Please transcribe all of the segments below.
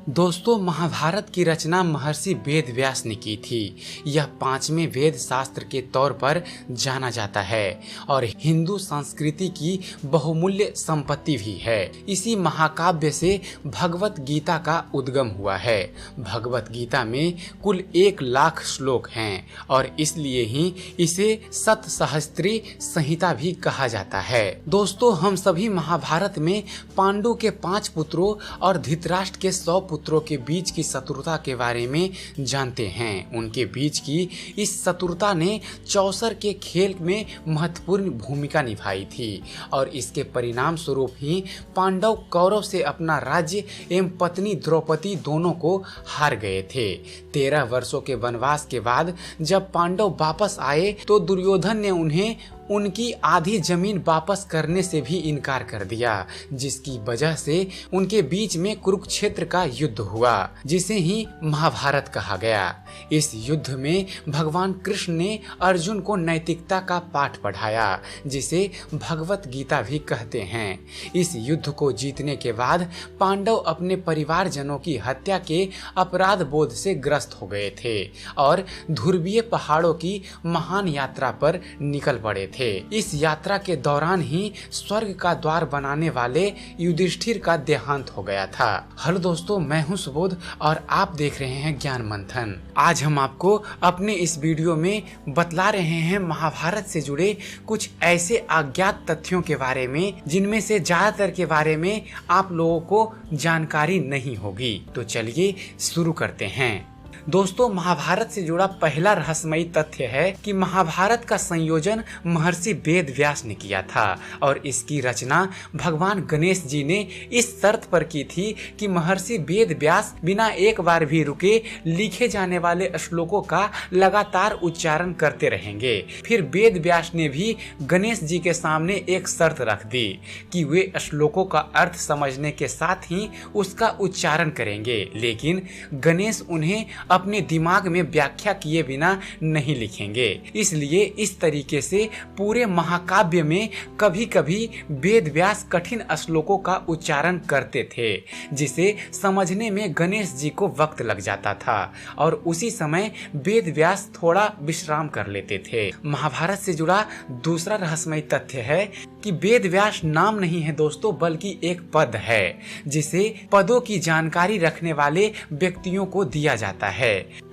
दोस्तों, महाभारत की रचना महर्षि वेद व्यास ने की थी। यह 5वें वेद शास्त्र के तौर पर जाना जाता है और हिंदू संस्कृति की बहुमूल्य संपत्ति भी है। इसी महाकाव्य से भगवत गीता का उद्गम हुआ है। भगवत गीता में कुल 1,00,000 श्लोक हैं और इसलिए ही इसे सतसहस्त्री संहिता भी कहा जाता है। दोस्तों, हम सभी महाभारत में पांडु के 5 पुत्रों और धृतराष्ट्र के 100 पुत्रों के बीच की शत्रुता के बारे में जानते हैं। उनके बीच की इस शत्रुता ने चौसर के खेल में महत्वपूर्ण भूमिका निभाई थी और इसके परिणाम स्वरूप ही पांडव कौरव से अपना राज्य एवं पत्नी द्रौपदी दोनों को हार गए थे। 13 वर्षों के वनवास के बाद जब पांडव वापस आए तो दुर्योधन ने उन्हें उनकी आधी जमीन वापस करने से भी इनकार कर दिया, जिसकी वजह से उनके बीच में कुरुक्षेत्र का युद्ध हुआ, जिसे ही महाभारत कहा गया। इस युद्ध में भगवान कृष्ण ने अर्जुन को नैतिकता का पाठ पढ़ाया, जिसे भगवत गीता भी कहते हैं। इस युद्ध को जीतने के बाद पांडव अपने परिवारजनों की हत्या के अपराध बोध से ग्रस्त हो गए थे और ध्रुवीय पहाड़ों की महान यात्रा पर निकल पड़े थे। इस यात्रा के दौरान ही स्वर्ग का द्वार बनाने वाले युधिष्ठिर का देहांत हो गया था। हेलो दोस्तों, मैं हूं सुबोध और आप देख रहे हैं ज्ञान मंथन। आज हम आपको अपने इस वीडियो में बतला रहे हैं महाभारत से जुड़े कुछ ऐसे अज्ञात तथ्यों के बारे में जिनमें से ज्यादातर के बारे में आप लोगों को जानकारी नहीं होगी। तो चलिए शुरू करते हैं। दोस्तों, महाभारत से जुड़ा पहला रहस्यमयी तथ्य है कि महाभारत का संयोजन महर्षि वेद व्यास ने किया था और इसकी रचना भगवान गणेश जी ने इस शर्त पर की थी कि महर्षि वेद व्यास बिना एक बार भी रुके लिखे जाने वाले श्लोकों का लगातार उच्चारण करते रहेंगे। फिर वेद व्यास ने भी गणेश जी के सामने एक शर्त रख दी कि वे श्लोकों का अर्थ समझने के साथ ही उसका उच्चारण करेंगे, लेकिन गणेश उन्हें अपने दिमाग में व्याख्या किए बिना नहीं लिखेंगे। इसलिए इस तरीके से पूरे महाकाव्य में कभी कभी वेद व्यास कठिन श्लोकों का उच्चारण करते थे, जिसे समझने में गणेश जी को वक्त लग जाता था और उसी समय वेद व्यास थोड़ा विश्राम कर लेते थे। महाभारत से जुड़ा दूसरा रहस्यमयी तथ्य है कि वेद व्यास नाम नहीं है दोस्तों, बल्कि एक पद है जिसे पदों की जानकारी रखने वाले व्यक्तियों को दिया जाता है।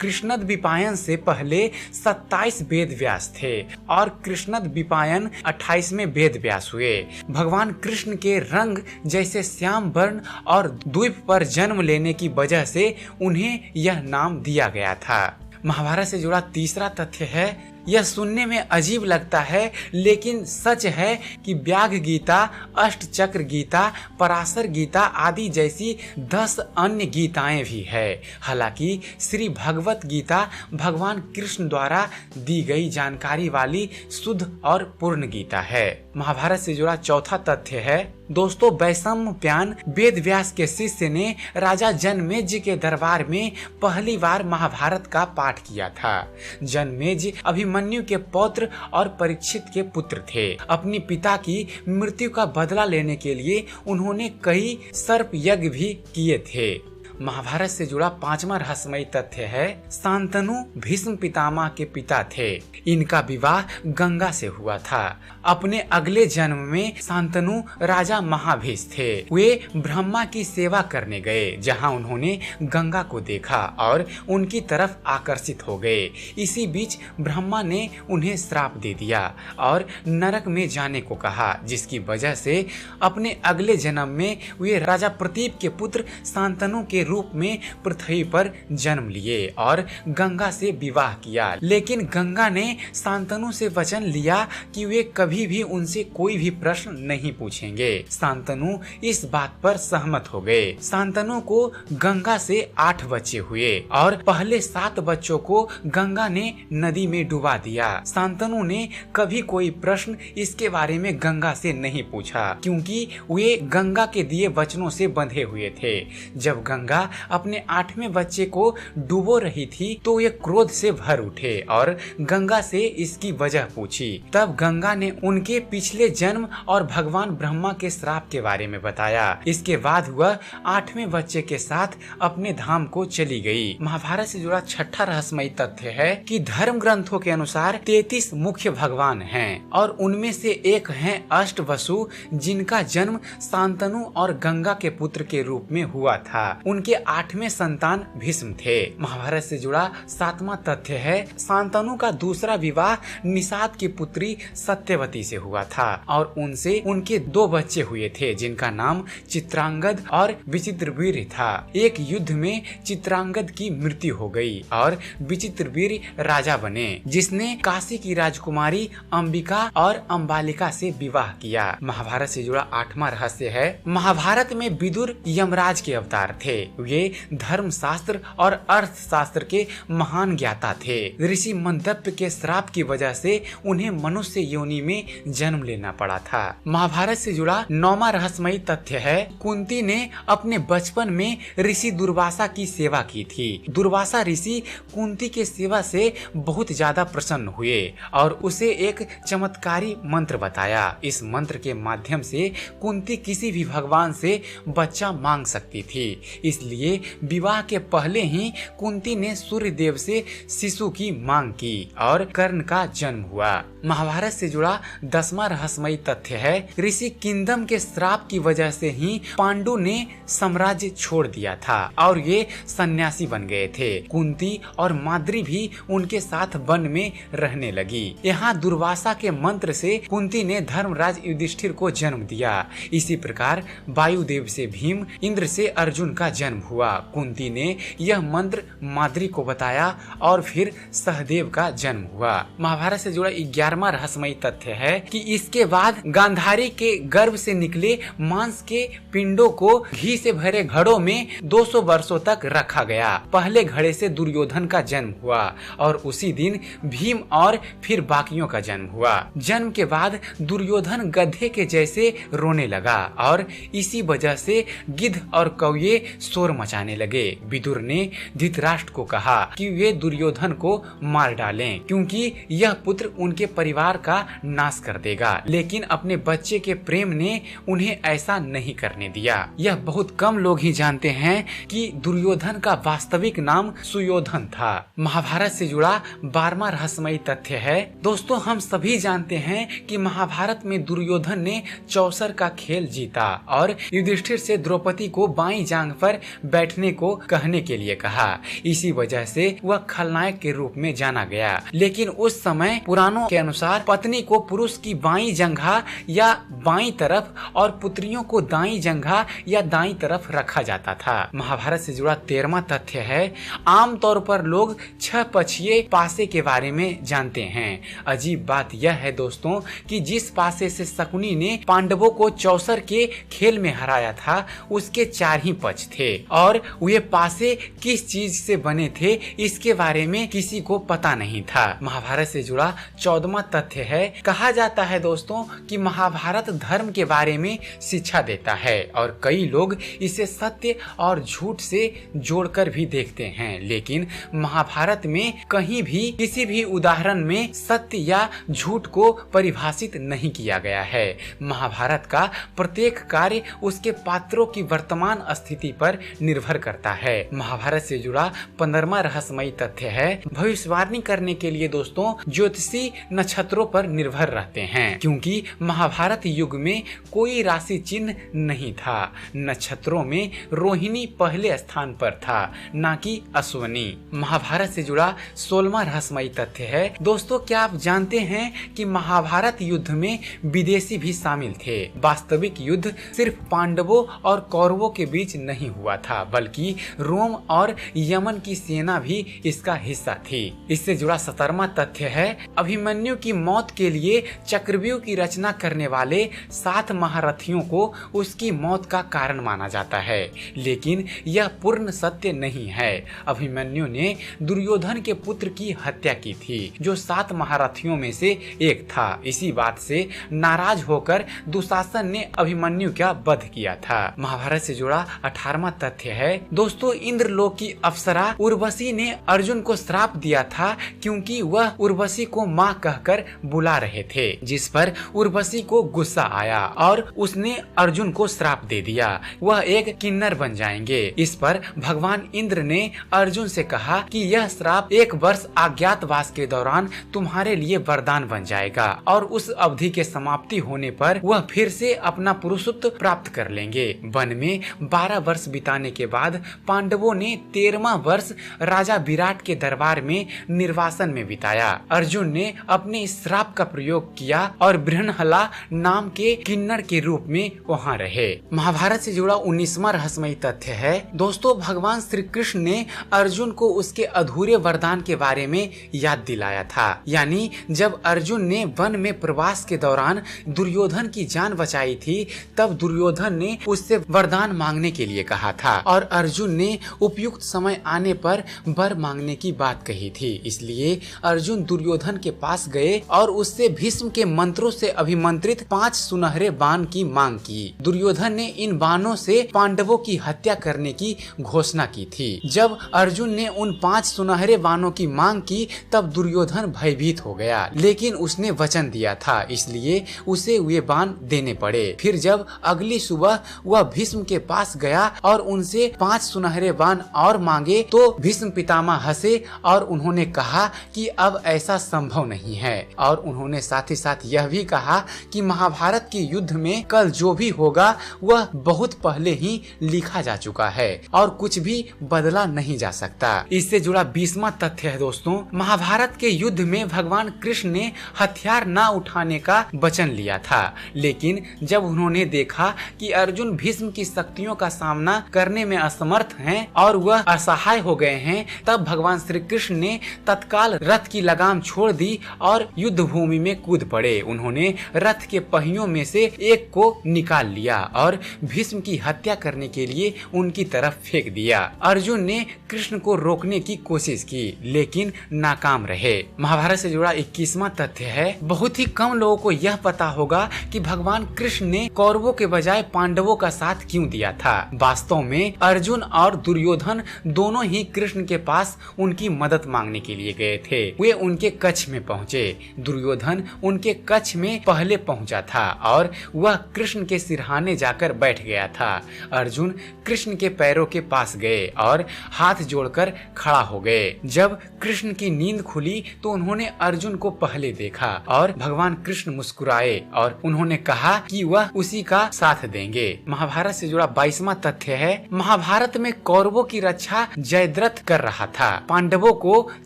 कृष्णद्वैपायन से पहले 27 वेद व्यास थे और कृष्णद्वैपायन 28वें वेद व्यास हुए। भगवान कृष्ण के रंग जैसे श्याम वर्ण और द्वीप पर जन्म लेने की वजह से उन्हें यह नाम दिया गया था। महाभारत से जुड़ा तीसरा तथ्य है, यह सुनने में अजीब लगता है लेकिन सच है कि व्याघ गीता, अष्टचक्र गीता, पराशर गीता आदि जैसी 10 अन्य गीताएं भी है। हालांकि श्री भगवत गीता भगवान कृष्ण द्वारा दी गई जानकारी वाली शुद्ध और पूर्ण गीता है। महाभारत से जुड़ा चौथा तथ्य है दोस्तों, वैशम्पायन वेद व्यास के शिष्य ने राजा जनमेजय के दरबार में पहली बार महाभारत का पाठ किया था। जनमेजय अभिमन्यु के पौत्र और परीक्षित के पुत्र थे। अपनी पिता की मृत्यु का बदला लेने के लिए उन्होंने कई सर्प यज्ञ भी किए थे। महाभारत से जुड़ा पांचवा रहस्यमयी तथ्य है, शांतनु भीष्म पितामह के पिता थे। इनका विवाह गंगा से हुआ था। अपने अगले जन्म में शांतनु राजा महाभीष थे। वे ब्रह्मा की सेवा करने गए, जहां उन्होंने गंगा को देखा और उनकी तरफ आकर्षित हो गए। इसी बीच ब्रह्मा ने उन्हें श्राप दे दिया और नरक में जाने को कहा, जिसकी वजह से अपने अगले जन्म में वे राजा प्रतीप के पुत्र शांतनु के रूप में पृथ्वी पर जन्म लिए और गंगा से विवाह किया। लेकिन गंगा ने शांतनु से वचन लिया कि वे कभी भी उनसे कोई भी प्रश्न नहीं पूछेंगे। शांतनु इस बात पर सहमत हो गए। शांतनु को गंगा से 8 बच्चे हुए और पहले 7 बच्चों को गंगा ने नदी में डुबा दिया। शांतनु ने कभी कोई प्रश्न इसके बारे में गंगा से नहीं पूछा, क्योंकि वे गंगा के दिए वचनों से बंधे हुए थे। जब गंगा गंगा अपने 8वें बच्चे को डुबो रही थी तो ये क्रोध से भर उठे और गंगा से इसकी वजह पूछी। तब गंगा ने उनके पिछले जन्म और भगवान ब्रह्मा के श्राप के बारे में बताया। इसके बाद वह 8वें बच्चे के साथ अपने धाम को चली गई। महाभारत से जुड़ा छठा रहस्यमयी तथ्य है कि धर्म ग्रंथों के अनुसार 33 मुख्य भगवान हैं और उनमें से एक हैं अष्टवसु, जिनका जन्म शांतनु और गंगा के पुत्र के रूप में हुआ था। उनके 8वें संतान भीष्म थे। महाभारत से जुड़ा 7वां तथ्य है शांतनु का दूसरा विवाह निषाद की पुत्री सत्यवती से हुआ था और उनसे उनके 2 बच्चे हुए थे, जिनका नाम चित्रांगद और विचित्रवीर्य था। एक युद्ध में चित्रांगद की मृत्यु हो गई और विचित्रवीर्य राजा बने, जिसने काशी की राजकुमारी अंबिका और अंबालिका से विवाह किया। महाभारत से जुड़ा 8वां रहस्य है महाभारत में विदुर यमराज के अवतार थे। वे धर्म शास्त्र और अर्थशास्त्र के महान ज्ञाता थे। ऋषि मंदप्य के श्राप की वजह से उन्हें मनुष्य योनि में जन्म लेना पड़ा था। महाभारत से जुड़ा 9वां रहस्यमयी तथ्य है कुंती ने अपने बचपन में ऋषि दुर्वासा की सेवा की थी। दुर्वासा ऋषि कुंती के सेवा से बहुत ज्यादा प्रसन्न हुए और उसे एक चमत्कारी मंत्र बताया। इस मंत्र के माध्यम से कुंती किसी भी भगवान से बच्चा मांग सकती थी। इसलिए विवाह के पहले ही कुंती ने सूर्य देव से शिशु की मांग की और कर्ण का जन्म हुआ। महाभारत से जुड़ा 10वां रहस्यमयी तथ्य है ऋषि किंदम के श्राप की वजह से ही पांडु ने साम्राज्य छोड़ दिया था और ये सन्यासी बन गए थे। कुंती और माद्री भी उनके साथ वन में रहने लगी। यहाँ दुर्वासा के मंत्र से कुंती ने धर्मराज युधिष्ठिर को जन्म दिया। इसी प्रकार वायुदेव से भीम, इंद्र से अर्जुन का जन्म हुआ। कुंती ने यह मंत्र माद्री को बताया और फिर सहदेव का जन्म हुआ। महाभारत से जुड़ा 11वां रहस्यमयी तथ्य है कि इसके बाद गांधारी के गर्भ से निकले मांस के पिंडों को घी से भरे घड़ों में 200 वर्षों तक रखा गया। पहले घड़े से दुर्योधन का जन्म हुआ और उसी दिन भीम और फिर बाकियों का जन्म हुआ। जन्म के बाद दुर्योधन गधे के जैसे रोने लगा और इसी वजह से गिद्ध और कौए शोर मचाने लगे। विदुर ने धृतराष्ट्र को कहा कि वे दुर्योधन को मार डालें क्योंकि यह पुत्र उनके परिवार का नाश कर देगा, लेकिन अपने बच्चे के प्रेम ने उन्हें ऐसा नहीं करने दिया। यह बहुत कम लोग ही जानते हैं कि दुर्योधन का वास्तविक नाम सुयोधन था। महाभारत से जुड़ा 12वां रहस्यमयी तथ्य है दोस्तों, हम सभी जानते हैं कि महाभारत में दुर्योधन ने चौसर का खेल जीता और युधिष्ठिर से द्रौपदी को बाईं जांघ पर बैठने को कहने के लिए कहा। इसी वजह से वह खलनायक के रूप में जाना गया। लेकिन उस समय पुराणों के अनुसार पत्नी को पुरुष की बाईं जंघा या बाईं तरफ और पुत्रियों को दाईं जंघा या दाईं तरफ रखा जाता था। महाभारत से जुड़ा 13वां तथ्य है आमतौर पर लोग 6 पछिए पासे के बारे में जानते हैं। अजीब बात यह है दोस्तों कि जिस पासे से शकुनी ने पांडवों को चौसर के खेल में हराया था उसके 4 ही पक्ष थे और वे पासे किस चीज से बने थे इसके बारे में किसी को पता नहीं था। महाभारत से जुड़ा 14वां तथ्य है कहा जाता है दोस्तों कि महाभारत धर्म के बारे में शिक्षा देता है और कई लोग इसे सत्य और झूठ से जोड़कर भी देखते हैं, लेकिन महाभारत में कहीं भी किसी भी उदाहरण में सत्य या झूठ को परिभाषित नहीं किया गया है। महाभारत का प्रत्येक कार्य उसके पात्रों की वर्तमान स्थिति पर निर्भर करता है। महाभारत से जुड़ा 15वां रहस्यमयी तथ्य है भविष्यवाणी करने के लिए दोस्तों ज्योतिषी नक्षत्रों पर निर्भर रहते हैं, क्योंकि महाभारत युग में कोई राशि चिन्ह नहीं था। नक्षत्रों में रोहिणी पहले स्थान पर था, न कि अश्वनी। महाभारत से जुड़ा 16वां रहस्यमयी तथ्य है दोस्तों, क्या आप जानते हैं कि महाभारत युद्ध में विदेशी भी शामिल थे। वास्तविक युद्ध सिर्फ पांडवों और कौरवों के बीच नहीं हुआ था, बल्कि रोम और यमन की सेना भी इसका हिस्सा थी। इससे जुड़ा 17वां तथ्य है अभिमन्यु की मौत के लिए चक्रव्यूह की रचना करने वाले 7 महारथियों को उसकी मौत का कारण माना जाता है, लेकिन यह पूर्ण सत्य नहीं है। अभिमन्यु ने दुर्योधन के पुत्र की हत्या की थी, जो 7 महारथियों में से एक था। इसी बात से नाराज होकर दुशासन ने अभिमन्यु का वध किया था। महाभारत से जुड़ा 18वां तथ्य है दोस्तों, इंद्रलोक की अप्सरा उर्वशी ने अर्जुन को श्राप दिया था क्योंकि वह उर्वशी को माँ कहकर बुला रहे थे, जिस पर उर्वशी को गुस्सा आया और उसने अर्जुन को श्राप दे दिया, वह एक किन्नर बन जाएंगे। इस पर भगवान इंद्र ने अर्जुन से कहा कि यह श्राप 1 वर्ष अज्ञातवास के दौरान तुम्हारे लिए वरदान बन जाएगा और उस अवधि के समाप्ति होने पर वह फिर से अपना पुरुषत्व प्राप्त कर लेंगे। वन में 12 वर्ष बिताने के बाद पांडवों ने 13वां वर्ष राजा विराट के दरबार में निर्वासन में बिताया। अर्जुन ने अपने इस श्राप का प्रयोग किया और बृहन्हला नाम के किन्नर के रूप में वहाँ रहे। महाभारत से जुड़ा 19वां रहस्यमयी तथ्य है दोस्तों, भगवान श्री कृष्ण ने अर्जुन को उसके अधूरे वरदान के बारे में याद दिलाया था। यानी जब अर्जुन ने वन में प्रवास के दौरान दुर्योधन की जान बचाई थी, तब दुर्योधन ने उससे वरदान मांगने के लिए कहा था और अर्जुन ने उपयुक्त समय आने पर वर मांगने की बात कही थी। इसलिए अर्जुन दुर्योधन के पास गए और उससे भीष्म के मंत्रों से अभिमंत्रित 5 सुनहरे बाण की मांग की। दुर्योधन ने इन बाणों से पांडवों की हत्या करने की घोषणा की थी। जब अर्जुन ने उन 5 सुनहरे बाणों की मांग की, तब दुर्योधन भयभीत हो गया, लेकिन उसने वचन दिया था, इसलिए उसे वे बाण देने पड़े। फिर जब अगली सुबह वह भीष्म के पास गया और उनसे 5 सुनहरे बाण और मांगे, तो भीष्म पितामह हंसे और उन्होंने कहा कि अब ऐसा संभव नहीं है, और उन्होंने साथ ही साथ यह भी कहा कि महाभारत के युद्ध में कल जो भी होगा वह बहुत पहले ही लिखा जा चुका है और कुछ भी बदला नहीं जा सकता। इससे जुड़ा 20वां तथ्य है दोस्तों, महाभारत के युद्ध में भगवान कृष्ण ने हथियार न उठाने का वचन लिया था, लेकिन जब उन्होंने देखा कि अर्जुन भीष्म की शक्तियों का सामना करने में असमर्थ हैं और वह असहाय हो गए हैं, तब भगवान श्री कृष्ण ने तत्काल रथ की लगाम छोड़ दी और युद्ध भूमि में कूद पड़े। उन्होंने रथ के पहियों में से एक को निकाल लिया और भीष्म की हत्या करने के लिए उनकी तरफ फेंक दिया। अर्जुन ने कृष्ण को रोकने की कोशिश की, लेकिन नाकाम रहे। महाभारत से जुड़ा 21वां तथ्य है, बहुत ही कम लोगों को यह पता होगा कि भगवान कृष्ण ने कौरवों के बजाय पांडवों का साथ क्यों दिया था। वास्तव में अर्जुन और दुर्योधन दोनों ही कृष्ण के पास उनकी मदद मांगने के लिए गए थे। वे उनके कक्ष में पहुँचे। दुर्योधन उनके कक्ष में पहले पहुँचा था और वह कृष्ण के सिरहाने जाकर बैठ गया था। अर्जुन कृष्ण के पैरों के पास गए और हाथ जोड़कर खड़ा हो गए। जब कृष्ण की नींद खुली तो उन्होंने अर्जुन को पहले देखा और भगवान कृष्ण मुस्कुराए और उन्होंने कहा कि वह उसी का साथ देंगे। महाभारत से जुड़ा 22वां तथ्य है, महाभारत में कौरवों की रक्षा जयद्रथ कर रहा था। पांडवों को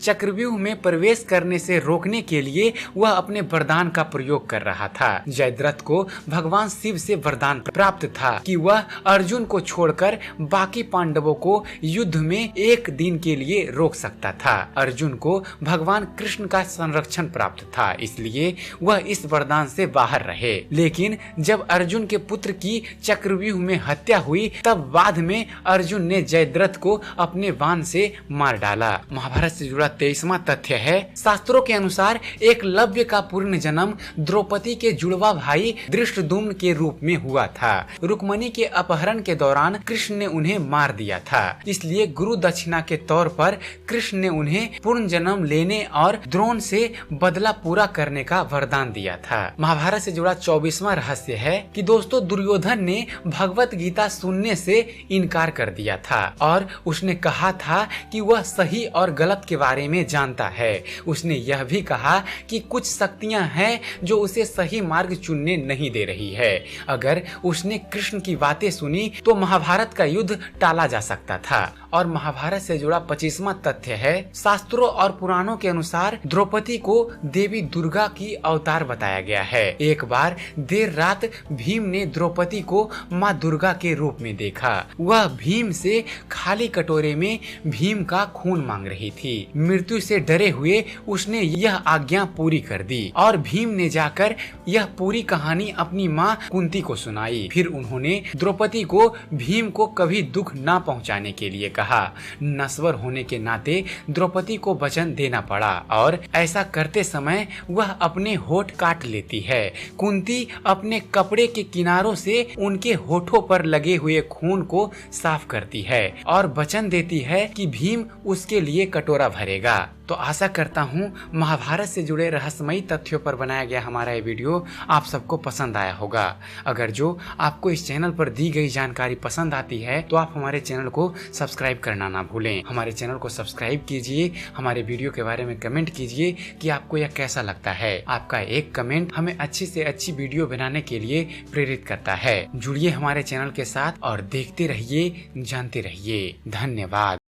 चक्रव्यूह में प्रवेश करने से रोकने के लिए वह अपने वरदान का प्रयोग कर रहा था। जयद्रथ को भगवान शिव से वरदान प्राप्त था कि वह अर्जुन को छोड़कर बाकी पांडवों को युद्ध में 1 दिन के लिए रोक सकता था। अर्जुन को भगवान कृष्ण का संरक्षण प्राप्त था, इसलिए वह इस वरदान से बाहर रहे। लेकिन जब अर्जुन के पुत्र की चक्रव्यूह में हत्या हुई, तब बाद में अर्जुन ने जयद्रथ को अपने बाण से मार डाला। महाभारत से जुड़ा 23वां तथ्य है, शास्त्रों के अनुसार एकलव्य का पूर्ण जन्म द्रौपदी के जुड़वा भाई धृष्टद्युम्न के रूप में हुआ था। रुक्मणी के अपहरण के दौरान कृष्ण ने उन्हें मार दिया था, इसलिए गुरु दक्षिणा के तौर पर कृष्ण ने उन्हें पूर्ण जन्म लेने और द्रोण से बदला पूरा करने का वरदान दिया था। महाभारत से जुड़ा 24वां रहस्य है कि दोस्तों दुर्योधन ने भगवत गीता सुनने से इनकार कर दिया था और उसने कहा था कि वह सही और गलत के बारे में जानता है। उसने यह भी कहा कि कुछ शक्तियां हैं जो उसे सही मार्ग चुनने नहीं दे रही है। अगर उसने कृष्ण की बातें सुनी तो महाभारत का युद्ध टाला जा सकता था। और महाभारत से जुड़ा 25वां तथ्य है, शास्त्रों और पुराणों के अनुसार द्रौपदी को देवी दुर्गा की अवतार बताया गया है। एक बार देर रात भीम ने द्रौपदी को माँ दुर्गा के रूप में देखा। वह भीम से खाली कटोरे में भीम का खून मांग रही थी। मृत्यु से डरे हुए उसने यह आज्ञा पूरी कर दी और भीम ने जाकर यह पूरी कहानी अपनी माँ कुंती को सुनाई। फिर उन्होंने द्रौपदी को भीम को कभी दुख न पहुँचाने के लिए कहा। नश्वर होने के नाते द्रौपदी को वचन देना पड़ा और ऐसा करते समय वह अपने होठ काट लेती है। कुंती अपने कपड़े के किनारों से उनके होठों पर लगे हुए खून को को साफ करती है और वचन देती है कि भीम उसके लिए कटोरा भरेगा। तो आशा करता हूँ महाभारत से जुड़े रहस्यमयी तथ्यों पर बनाया गया हमारा ये वीडियो आप सबको पसंद आया होगा। अगर जो आपको इस चैनल पर दी गई जानकारी पसंद आती है तो आप हमारे चैनल को सब्सक्राइब करना ना भूलें। हमारे चैनल को सब्सक्राइब कीजिए, हमारे वीडियो के बारे में कमेंट कीजिए कि आपको यह कैसा लगता है। आपका एक कमेंट हमें अच्छी से अच्छी वीडियो बनाने के लिए प्रेरित करता है। जुड़िए हमारे चैनल के साथ और देखते रहिए, जानते रहिए। धन्यवाद।